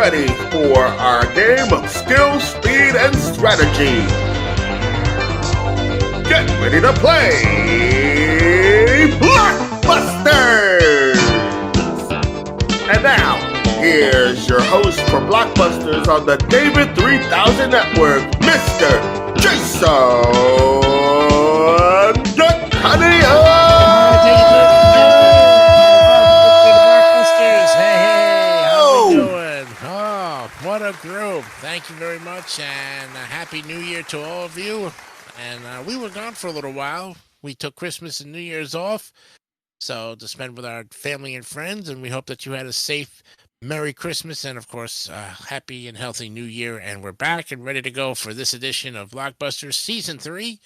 ready for our game of skill, speed, and strategy. Get ready to play BlockBusters! And now, here's your host for BlockBusters on the David 3000 Network, Mr. Jason Cunningham! What a group. Thank you very much, and a Happy New Year to all of you. And we were gone for a little while. We took Christmas and New Year's off, so to spend with our family and friends, and we hope that you had a safe, Merry Christmas, and of course, happy and healthy New Year. And we're back and ready to go for this edition of BlockBusters Season 3,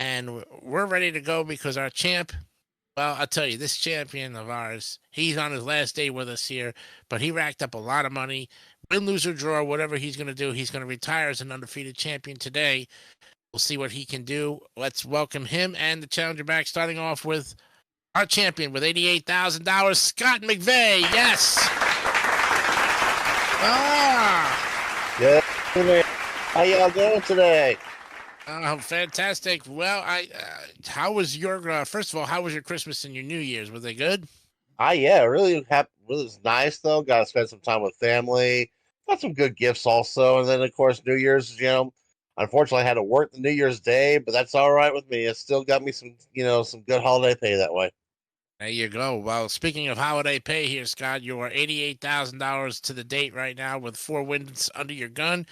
and we're ready to go because our champ, well, I'll tell you, this champion of ours, he's on his last day with us here, but he racked up a lot of money. Win, lose, or draw, whatever he's going to do, he's going to retire as an undefeated champion today. We'll see what he can do. Let's welcome him and the challenger back, starting off with our champion with $88,000, Scott McVeigh. Yes. Good. How y'all doing today? Fantastic. Well, how was your first of all, how was your Christmas and your New Year's? Were they good? Yeah, really happy. Really was nice though. Got to spend some time with family. Got some good gifts also, and then of course New Year's. Unfortunately, I had to work the New Year's Day, but that's all right with me. It still got me some, some good holiday pay that way. There you go. Well, speaking of holiday pay here, Scott, you are $88,000 to the date right now with 4 wins under your gun.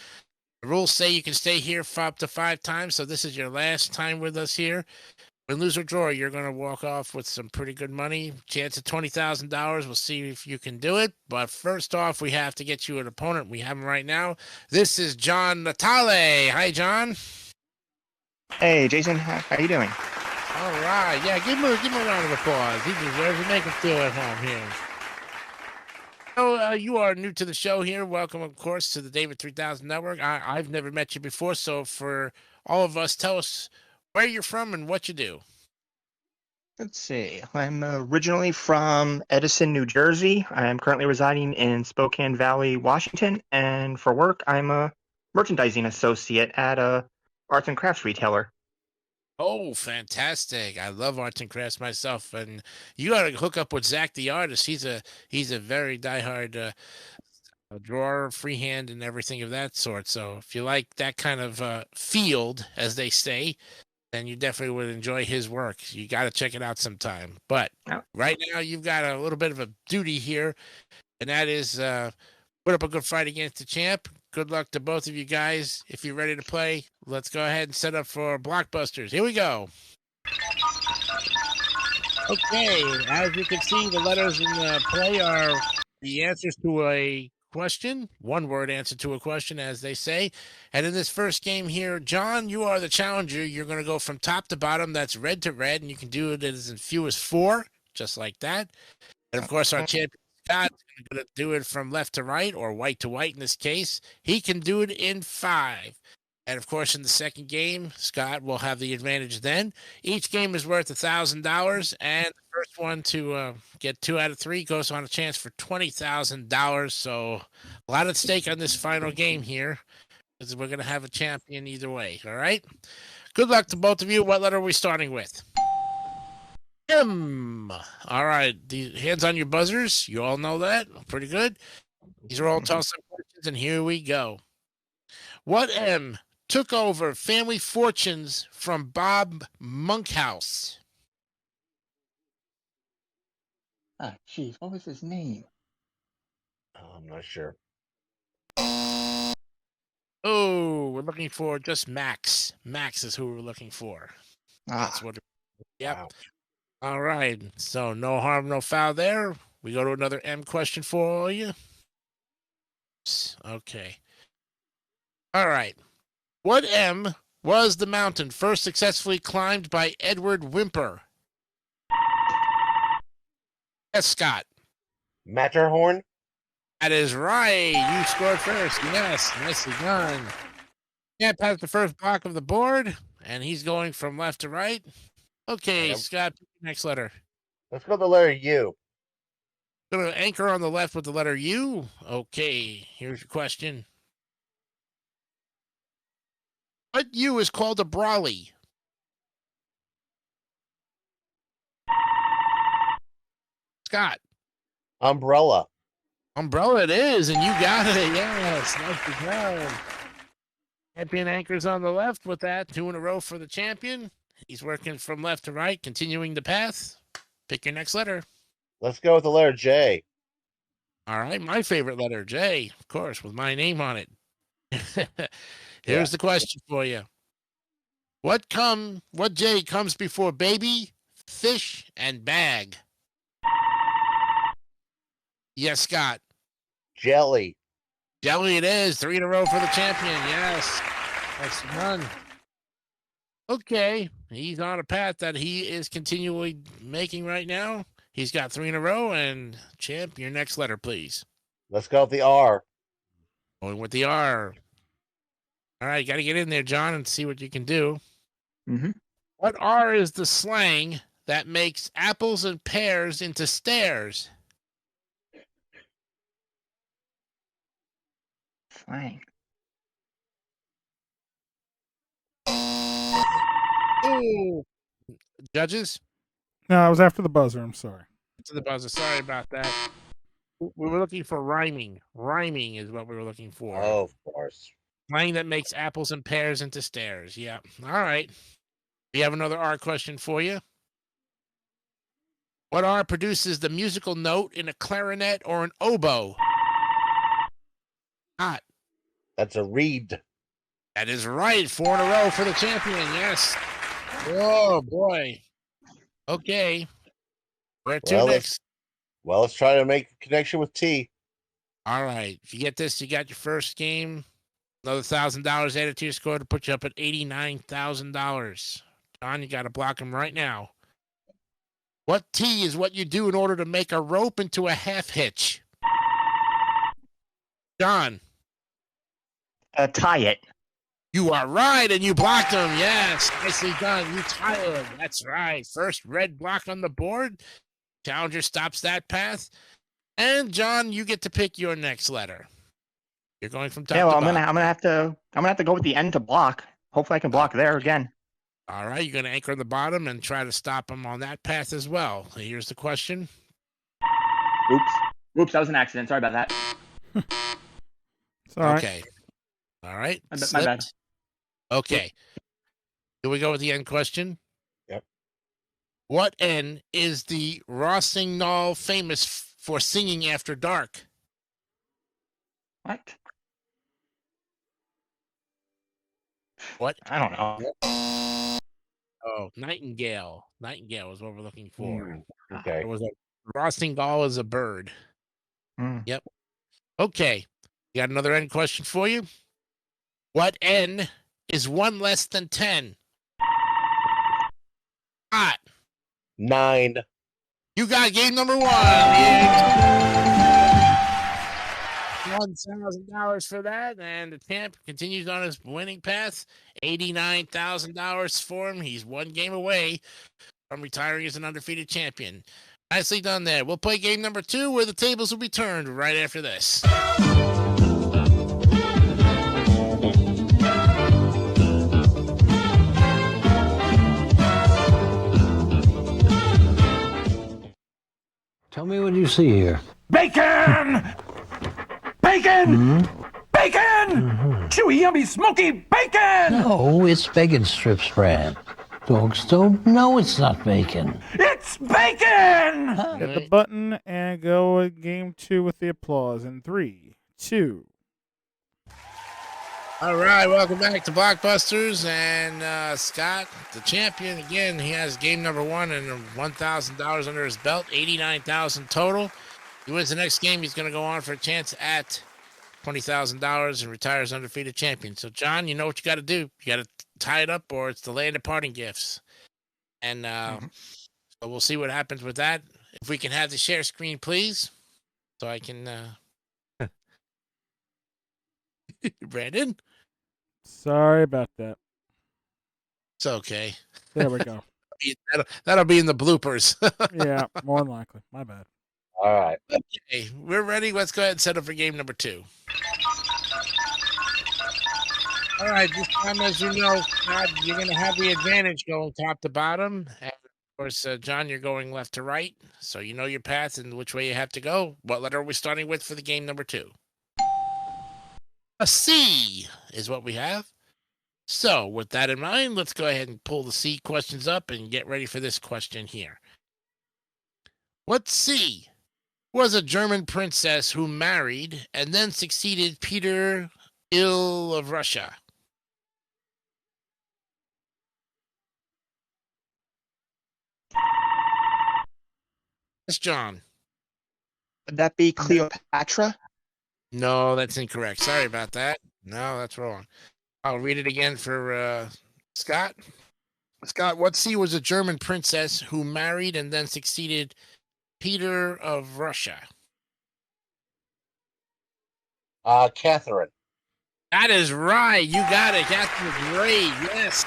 The rules say you can stay here for up to 5 times, so this is your last time with us here. Win, lose, or draw, you're going to walk off with some pretty good money. Chance of $20,000. We'll see if you can do it. But first off, we have to get you an opponent. We have him right now. This is John Natale. Hi, John. Hey, Jason. How you doing? All right. Yeah, give him a round of applause. He deserves it. Make him feel at home here. So you are new to the show here. Welcome, of course, to the David 3000 Network. I've never met you before, so for all of us, tell us where you're from and what you do. Let's see. I'm originally from Edison, New Jersey. I'm currently residing in Spokane Valley, Washington, and for work, I'm a merchandising associate at a arts and crafts retailer. Oh, fantastic. I love arts and crafts myself, and you got to hook up with Zach the artist. He's a very diehard drawer, freehand, and everything of that sort. So if you like that kind of field, as they say, then you definitely would enjoy his work. You got to check it out sometime. But right now, you've got a little bit of a duty here, and that is put up a good fight against the champ. Good luck to both of you guys. If you're ready to play, let's go ahead and set up for BlockBusters. Here we go. Okay, as you can see, the letters in the play are the answers to a question, one-word answer to a question, as they say. And in this first game here, John, you are the challenger. You're going to go from top to bottom. That's red to red, and you can do it as few as 4, just like that. And, of course, our champion, Scott, is going to do it from left to right, or white to white in this case. He can do it in 5. And, of course, in the second game, Scott will have the advantage then. Each game is worth $1,000, and the first one to get 2 out of 3 goes on a chance for $20,000. So a lot at stake on this final game here, because we're going to have a champion either way, all right? Good luck to both of you. What letter are we starting with? M. All right, the hands on your buzzers. You all know that. Pretty good. These are all toss-up questions, and here we go. What M took over family fortunes from Bob Monkhouse? Ah, jeez, what was his name? I'm not sure. Oh, we're looking for just Max. Max is who we're looking for. That's what. Yep. Wow. All right. So no harm, no foul there. We go to another M question for you. Okay. All right. What M was the mountain first successfully climbed by Edward Whymper? Yes, Scott. Matterhorn? That is right. You scored first. Yes, nicely done. Champ has the first block of the board, and he's going from left to right. Okay, Scott, next letter. Let's go to the letter U. Going to anchor on the left with the letter U. Okay, here's your question. What U is called a brolly? Scott. Umbrella. Umbrella it is, and you got it. Yes, nicely done. Champion anchors on the left with that. 2 in a row for the champion. He's working from left to right, continuing the path. Pick your next letter. Let's go with the letter J. All right, my favorite letter, J, of course, with my name on it. Here's the question for you. What J comes before baby, fish, and bag? Yes, Scott. Jelly. Jelly it is. 3 in a row for the champion. Yes. That's done. Okay. He's on a path that he is continually making right now. He's got 3 in a row. And champ, your next letter, please. Let's go with the R. Going with the R. All right. Got to get in there, John, and see what you can do. Mm-hmm. What R is the slang that makes apples and pears into stairs? Slang. Ooh. Judges? No, it was after the buzzer. I'm sorry. To the buzzer. Sorry about that. We were looking for rhyming. Rhyming is what we were looking for. Oh, of course. Slang that makes apples and pears into stairs. Yeah. All right. We have another R question for you. What R produces the musical note in a clarinet or an oboe? Not. That's a reed. That is right. 4 in a row for the champion. Yes. Oh, boy. Okay. Where to Well, next? Let's try to make a connection with T. All right. If you get this, you got your first game. Another $1,000 added to your score to put you up at $89,000. John, you got to block him right now. What T is what you do in order to make a rope into a half hitch? John. Tie it. You are right, and you blocked him. Yes, nicely done. You tie him. That's right. First red block on the board. Challenger stops that path. And John, you get to pick your next letter. You're going from top Yeah, well, to bottom. I'm gonna have to go with the N to block. Hopefully, I can block there again. All right, you're going to anchor on the bottom and try to stop him on that path as well. Here's the question. Oops, that was an accident. Sorry about that. It's all right. Okay. All right. My bad. Okay. Here we go with the end question. Yep. What N is the Rossignol famous for singing after dark? What? What? I don't know. Oh, Nightingale. Nightingale is what we're looking for. Okay. It was a Rossignol is a bird. Mm. Yep. Okay. Got another N question for you. What N is 1 less than 10? Hot. 9. You got game number 1. Yeah. $1,000 for that, and the champ continues on his winning path. $89,000 for him. He's 1 game away from retiring as an undefeated champion. Nicely done there. We'll play game number 2, where the tables will be turned right after this. Tell me what you see here. Bacon! Bacon! Bacon! Chewy, yummy, smoky bacon! No, it's bacon strips, Brad. Dogs don't know it's not bacon. It's bacon! Hit the button and go with game 2 with the applause in 3, 2. All right, welcome back to BlockBusters, and Scott, the champion, again, he has game number 1 and $1,000 under his belt, $89,000 total. He wins the next game, he's going to go on for a chance at $20,000 and retires undefeated champion. So, John, you know what you got to do. You got to tie it up, or it's the land of parting gifts. And so we'll see what happens with that. If we can have the share screen, please, so I can... Brandon? Sorry about that. It's okay. There we go. That'll be in the bloopers. Yeah, more than likely. My bad. All right. Okay, we're ready. Let's go ahead and set up for game number 2. All right, this time, as you know, Scott, you're going to have the advantage going top to bottom. And of course, John, you're going left to right. So you know your path and which way you have to go. What letter are we starting with for the game number 2? A C is what we have. So with that in mind, let's go ahead and pull the C questions up and get ready for this question here. What C was a German princess who married and then succeeded Peter Ill of Russia? Yes, John. Would that be Cleopatra? No, that's incorrect. Sorry about that. No, that's wrong. I'll read it again for Scott. Scott, what C was a German princess who married and then succeeded Peter of Russia? Catherine. That is right. You got it. That's great. Yes.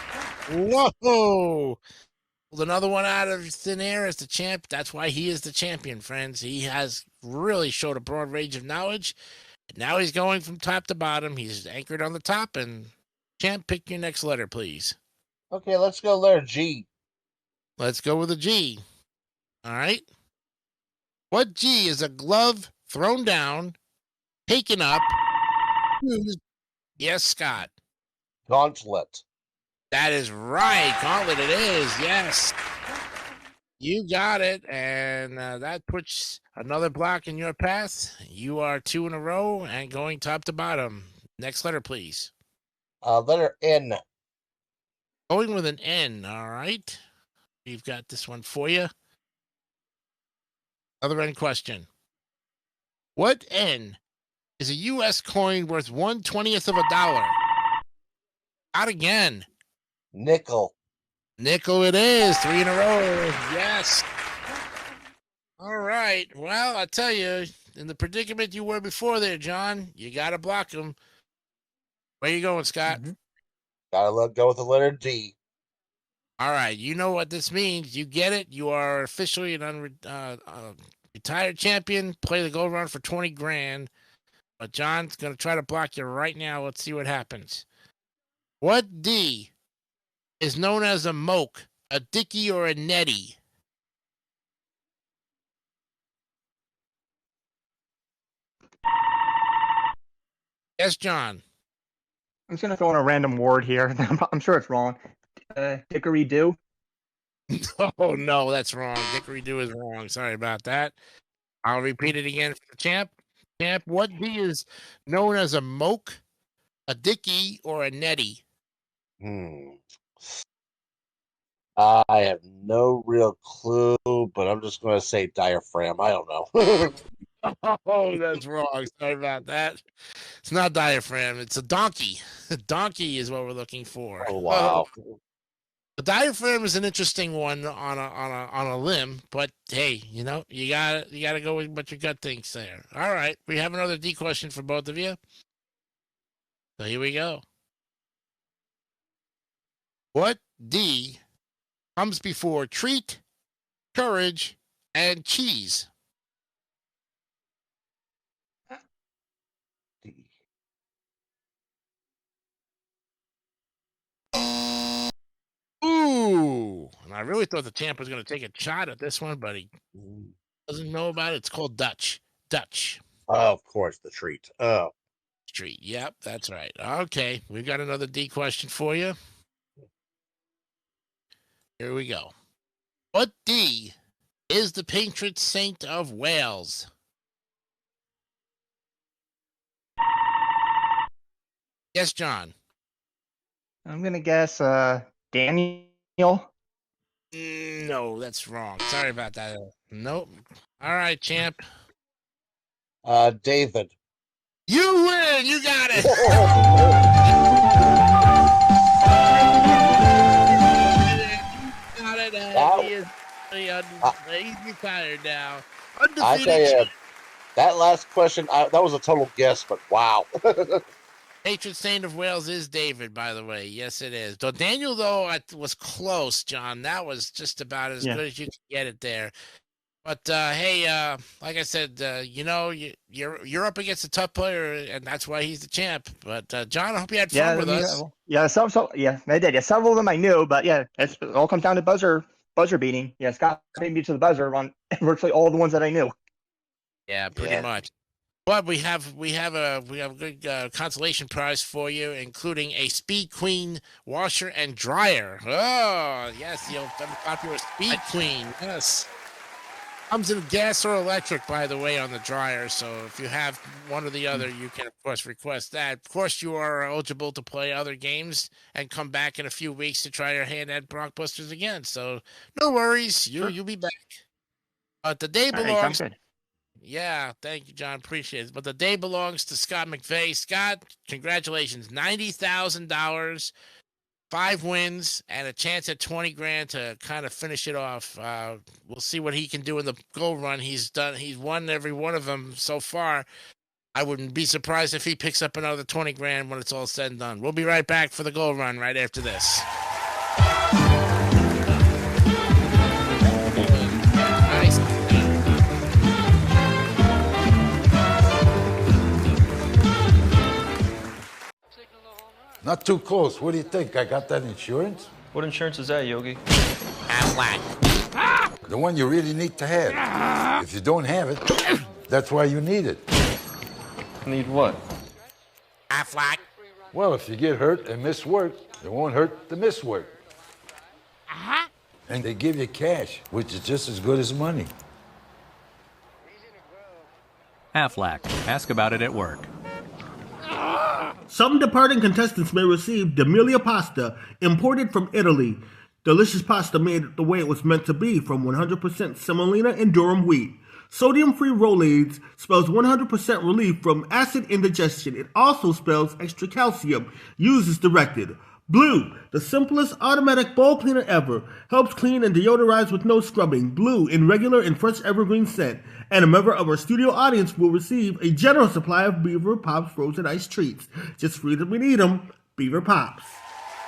Whoa. Pulled another one out of thin air as the champ. That's why he is the champion, friends. He has really showed a broad range of knowledge. Now he's going from top to bottom. He's anchored on the top. And champ, pick your next letter, please. Okay, let's go letter G. Let's go with a G. All right. What G is a glove thrown down, taken up, used? Yes, Scott. Gauntlet. That is right. Gauntlet it is. Yes. You got it. And that puts another block in your path. You are 2 in a row and going top to bottom. Next letter, please. Letter N. Going with an N. All right. We've got this one for you. Other N question. What N is a U.S. coin worth 1/20th of a dollar? Out again. Nickel. Nickel it is. 3 in a row. Yes. All right. Well, I tell you, in the predicament you were before there, John, you got to block them. Where you going, Scott? Gotta go with the letter D. All right. You know what this means. You get it. You are officially an retired champion. Play the gold run for 20 grand. But John's going to try to block you right now. Let's see what happens. What D is known as a moke, a dicky, or a netty? Yes, John. I'm just gonna throw in a random word here. I'm sure it's wrong. Dickory-do. Oh, no, that's wrong. Dickory-do is wrong. Sorry about that. I'll repeat it again for the champ. Champ, what D is known as a moke, a dicky, or a netty? I have no real clue, but I'm just going to say diaphragm. I don't know. Oh, that's wrong. Sorry about that. It's not diaphragm. It's a donkey. Donkey is what we're looking for. Oh, wow. The diaphragm is an interesting one on a limb, but hey, you know, you gotta go with what your gut thinks there. All right, we have another D question for both of you. So here we go. What D comes before treat, courage, and cheese? Ooh, and I really thought the champ was going to take a shot at this one, but he doesn't know about it. It's called Dutch. Dutch Oh, of course, the treat. Oh, Street. Yep, that's right. Okay, we've got another D question for you. Here we go. What D is the patron saint of Wales? Yes, John. I'm gonna guess Daniel. No, that's wrong. Sorry about that. Nope. All right, champ. David. You win. You got it. Got it. He's retired now. Undefeated. I tell you, that last question, that was a total guess, but wow. Patron saint of Wales is David, by the way. Yes, it is. So Daniel, though, was close, John. That was just about as good as you could get it there. But hey, like I said, you're up against a tough player, and that's why he's the champ. But John, I hope you had fun with us. Yeah, I did. Yeah, several of them I knew, but yeah, it all comes down to buzzer beating. Yeah, Scott beat me to the buzzer on virtually all the ones that I knew. Yeah, pretty much. But we have a good consolation prize for you, including a Speed Queen washer and dryer. Oh yes, the old popular Speed Queen. Yes. Comes in gas or electric, by the way, on the dryer. So if you have one or the other, you can, of course, request that. Of course, you are eligible to play other games and come back in a few weeks to try your hand at BlockBusters again. So no worries. You'll be back. But the day All right, sounds belongs. good. Yeah, thank you, John. Appreciate it. But the day belongs to Scott McVeigh. Scott, congratulations. $90,000. 5 wins and a chance at 20 grand to kind of finish it off. We'll see what he can do in the goal run. He's won every one of them so far. I wouldn't be surprised if he picks up another 20 grand when it's all said and done. We'll be right back for the goal run right after this. Nice. Not too close. What do you think? I got that insurance? What insurance is that, Yogi? Aflac. The one you really need to have. If you don't have it, that's why you need it. Need what? Aflac. Well, if you get hurt and miss work, it won't hurt to miss work. And they give you cash, which is just as good as money. Aflac. Ask about it at work. Some departing contestants may receive D'Amelia pasta, imported from Italy. Delicious pasta made the way it was meant to be from 100% semolina and durum wheat. Sodium-free Rolaids spells 100% relief from acid indigestion. It also spells extra calcium. Use as directed. Blue, the simplest automatic bowl cleaner ever. Helps clean and deodorize with no scrubbing. Blue in regular and fresh evergreen scent. And a member of our studio audience will receive a generous supply of Beaver Pops frozen ice treats. Just free them when you need them. Beaver Pops.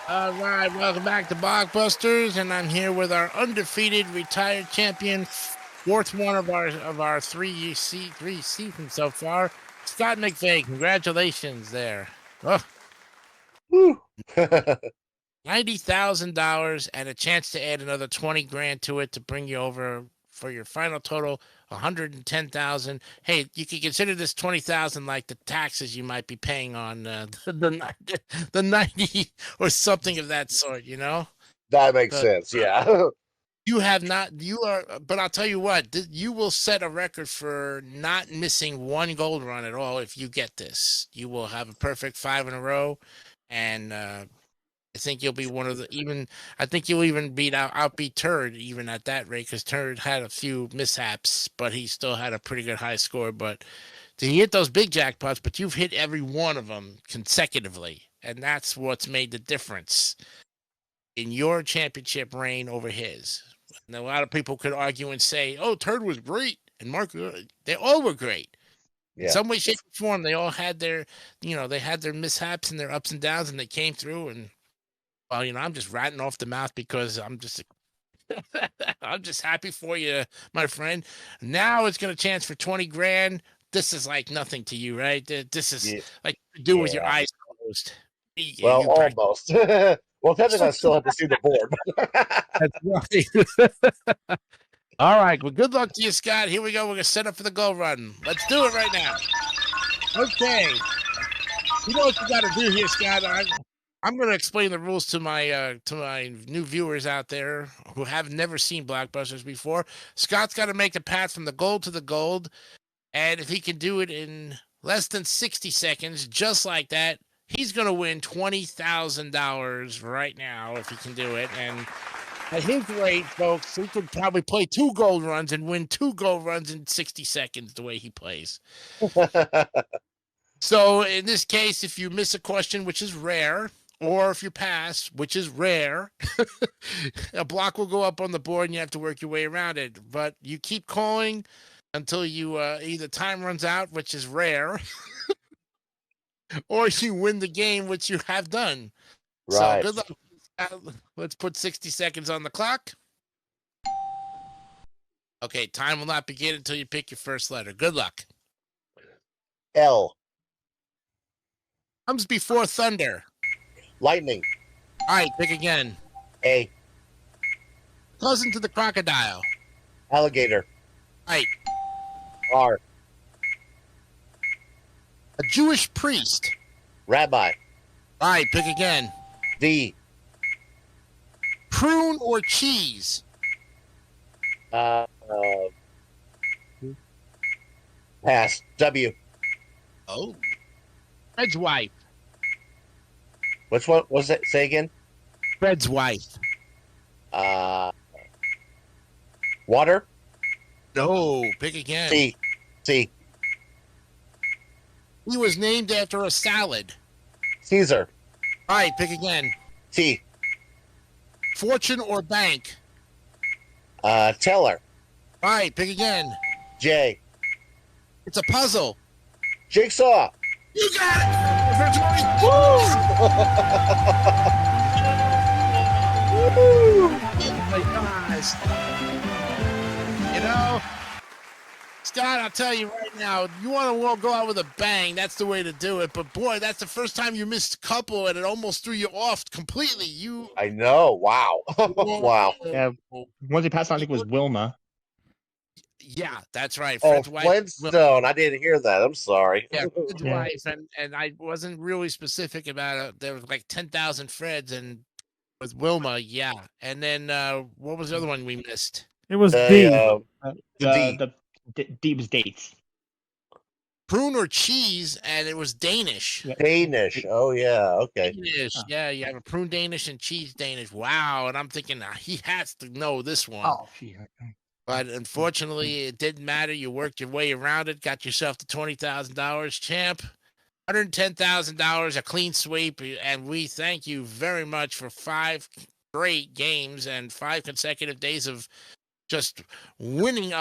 All right, welcome back to BlockBusters, and I'm here with our undefeated retired champion, fourth one of our three seasons so far, Scott McVeigh. Congratulations there. Oh. Woo. $90,000 and a chance to add another 20 grand to it to bring you over for your final total, 110,000. Hey, you could consider this 20,000 like the taxes you might be paying on the 90 or something of that sort, you know? That makes sense, yeah. But I'll tell you what, you will set a record for not missing one gold run at all if you get this. You will have a perfect 5 in a row, and I think you'll be one of the I think you'll even outbeat Turd even at that rate, because Turd had a few mishaps, but he still had a pretty good high score. But he hit those big jackpots, but you've hit every one of them consecutively, and that's what's made the difference in your championship reign over his. And a lot of people could argue and say, "Oh, Turd was great," and Mark, they all were great. Yeah. In some way, shape, or form, they all had their mishaps and their ups and downs, and they came through. And well, I'm just ratting off the mouth because I'm just happy for you, my friend. Now it's going to chance for 20 grand. This is like nothing to you, right? This is like you do with your eyes closed. Well, almost. Well, technically, I still have to see the board. That's right. All right. Well, good luck to you, Scott. Here we go. We're going to set up for the goal run. Let's do it right now. Okay. You know what you got to do here, Scott? I'm going to explain the rules to my new viewers out there who have never seen BlockBusters before. Scott's got to make a path from the gold to the gold, and if he can do it in less than 60 seconds, just like that, he's going to win $20,000 right now if he can do it. And at his rate, folks, he could probably play 2 gold runs and win 2 gold runs in 60 seconds the way he plays. So in this case, if you miss a question, which is rare, or if you pass, which is rare, a block will go up on the board and you have to work your way around it. But you keep calling until you either time runs out, which is rare, or you win the game, which you have done. Right. So good luck. Let's put 60 seconds on the clock. Okay, time will not begin until you pick your first letter. Good luck. L. Comes before thunder. Lightning. All right, pick again. A. Cousin to the crocodile. Alligator. All right. R. A Jewish priest. Rabbi. All right, pick again. D. Prune or cheese? Pass. W. Oh. Fred's wife. Which one was it? Say again. Fred's wife. Water. No, pick again. C. C. He was named after a salad. Caesar. All right, pick again. T. Fortune or bank? Teller. All right, pick again. J. It's a puzzle. Jigsaw. You got it. Fred's wife. Woo! Oh my gosh. You know, Scott, I'll tell you right now, you want to go out with a bang, that's the way to do it. But boy, that's the first time you missed a couple and it almost threw you off completely. I know. Wow. Wow. Yeah. Once he passed on, I think it was Wilma. Yeah, that's right. Oh, Fred's wife. Flintstone. I didn't hear that. I'm sorry. Yeah, Fred's wife, and I wasn't really specific about it. There was like 10,000 Freds, and with Wilma, yeah. And then what was the other one we missed? It was D. The Deep's dates. Prune or cheese, and it was Danish. Danish. Oh, yeah. Okay. Danish. Yeah, you have a prune Danish and cheese Danish. Wow. And I'm thinking he has to know this one. Oh, gee. But unfortunately, it didn't matter. You worked your way around it, got yourself to $20,000, champ. $110,000, a clean sweep, and we thank you very much for 5 great games and 5 consecutive days of just winning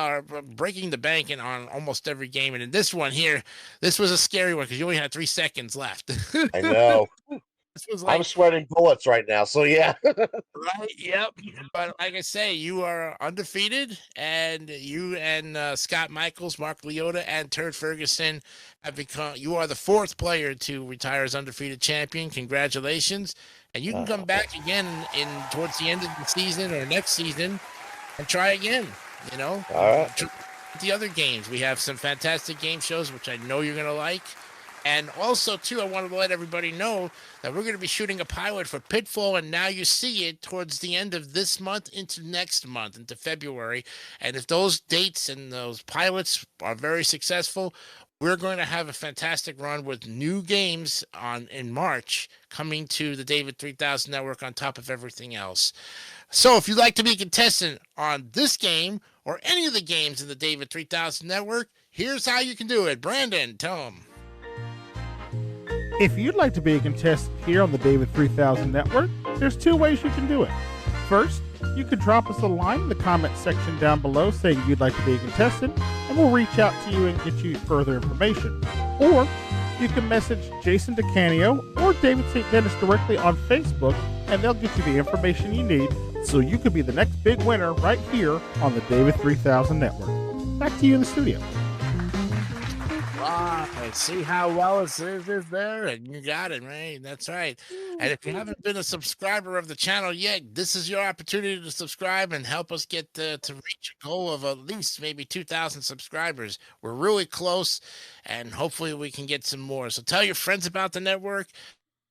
breaking the bank on almost every game. And in this one here, this was a scary one because you only had 3 seconds left. I know. This was like, I'm sweating bullets right now. So, yeah. right, yep. But like I say, you are undefeated, and you and Scott Michaels, Mark Leota, and Turd Ferguson have you are the 4th player to retire as undefeated champion. Congratulations. And you can come back again towards the end of the season or next season and try again, you know. All right. The other games, we have some fantastic game shows, which I know you're going to like. And also, too, I wanted to let everybody know that we're going to be shooting a pilot for Pitfall, and Now You See It towards the end of this month into next month, into February. And if those dates and those pilots are very successful, we're going to have a fantastic run with new games in March coming to the David 3000 Network on top of everything else. So if you'd like to be a contestant on this game or any of the games in the David 3000 Network, here's how you can do it. Brandon, tell them. If you'd like to be a contestant here on the David 3000 Network, there's 2 ways you can do it. First, you could drop us a line in the comment section down below saying you'd like to be a contestant, and we'll reach out to you and get you further information. Or you can message Jason DeCanio or David St. Dennis directly on Facebook, and they'll get you the information you need so you could be the next big winner right here on the David 3000 Network. Back to you in the studio. I see how well it is there, and you got it, right? That's right. And if you haven't been a subscriber of the channel yet, this is your opportunity to subscribe and help us get to reach a goal of at least maybe 2,000 subscribers. We're really close, and hopefully we can get some more. So tell your friends about the network,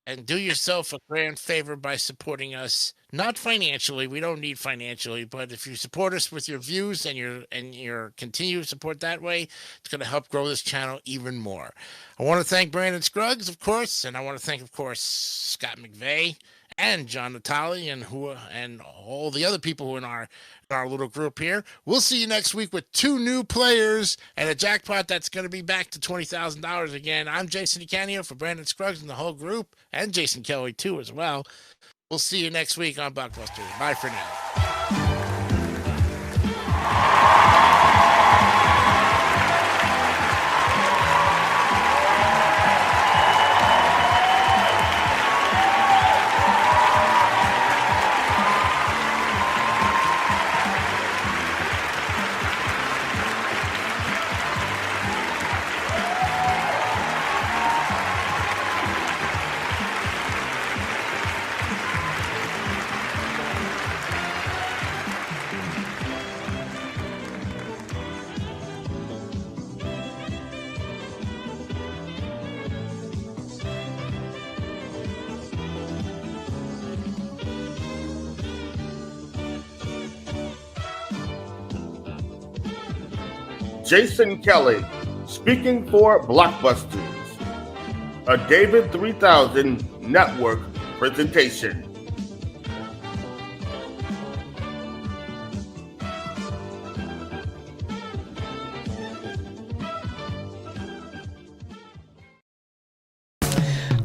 and do yourself a grand favor by supporting us. Not financially, we don't need financially, but if you support us with your views and your continued support that way, it's going to help grow this channel even more. I want to thank Brandon Scruggs, of course, and I want to thank, of course, Scott McVeigh and John Natali and all the other people who are in our little group here. We'll see you next week with 2 new players and a jackpot that's going to be back to $20,000 again. I'm Jason DeCanio for Brandon Scruggs and the whole group, and Jason Kelly too as well. We'll see you next week on BlockBusters. Bye for now. Jason Kelly, speaking for BlockBusters, a David 3000 Network presentation.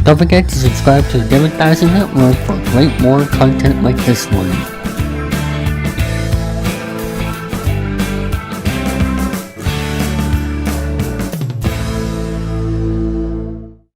Don't forget to subscribe to the David 3000 Network for great more content like this one.